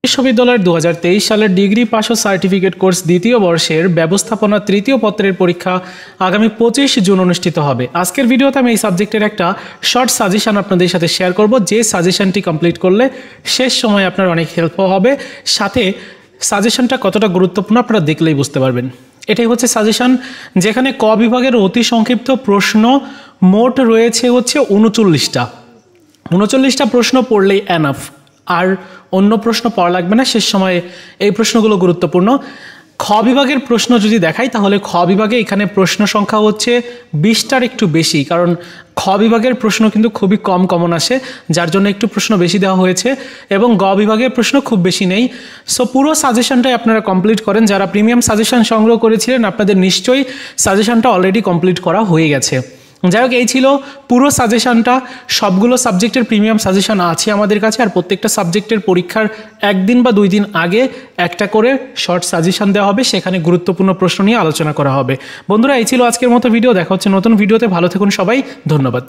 বিশ্ববিদ্যালয়ের 2023 সালের degree pass ও certificate course দ্বিতীয় বর্ষের ব্যবস্থাপনা তৃতীয় পত্রের পরীক্ষা আগামী 25 জুন অনুষ্ঠিত হবে। আজকের ভিডিওতে আমি এই সাবজেক্টের একটা শর্ট সাজেশন আপনাদের সাথে শেয়ার করব, যে সাজেশনটি কমপ্লিট করলে শেষ সময় আপনার অনেক হেল্প হবে, সাথে সাজেশনটা কতটা গুরুত্বপূর্ণ আপনারা দেখলেই বুঝতে পারবেন। এটাই হচ্ছে সাজেশন, যেখানে ক বিভাগের অতি সংক্ষিপ্ত প্রশ্ন মোট রয়েছে হচ্ছে 39টা প্রশ্ন পড়লেই এনাফ, আর অন্য প্রশ্ন পড়া লাগবে না। শেষ সময়ে এই প্রশ্নগুলো গুরুত্বপূর্ণ। খ বিভাগের প্রশ্ন যদি দেখাই, তাহলে খ বিভাগে এখানে প্রশ্ন সংখ্যা হচ্ছে 20টার একটু বেশি, কারণ খ বিভাগের প্রশ্ন কিন্তু খুবই কমন আসে, যার জন্য একটু প্রশ্ন বেশি দেওয়া হয়েছে, এবং গ বিভাগের প্রশ্ন খুব বেশি নেই। সো পুরো সাজেশনটাই আপনারা কমপ্লিট করেন। যারা প্রিমিয়াম সাজেশন সংগ্রহ করেছিলেন, আপনাদের নিশ্চয়ই সাজেশনটা অলরেডি কমপ্লিট করা হয়ে গেছে। যাই হোক, এই ছিল পুরো সাজেশনটা। সবগুলো সাবজেক্টের প্রিমিয়াম সাজেশন আছে আমাদের কাছে, আর প্রত্যেকটা সাবজেক্টের পরীক্ষার একদিন বা 2 দিন আগে একটা করে শর্ট সাজেশন দেওয়া হবে, সেখানে গুরুত্বপূর্ণ প্রশ্ন নিয়ে আলোচনা করা হবে। বন্ধুরা, এই ছিল আজকের মতো ভিডিও। দেখা হচ্ছে নতুন ভিডিওতে। ভালো থাকুন সবাই, ধন্যবাদ।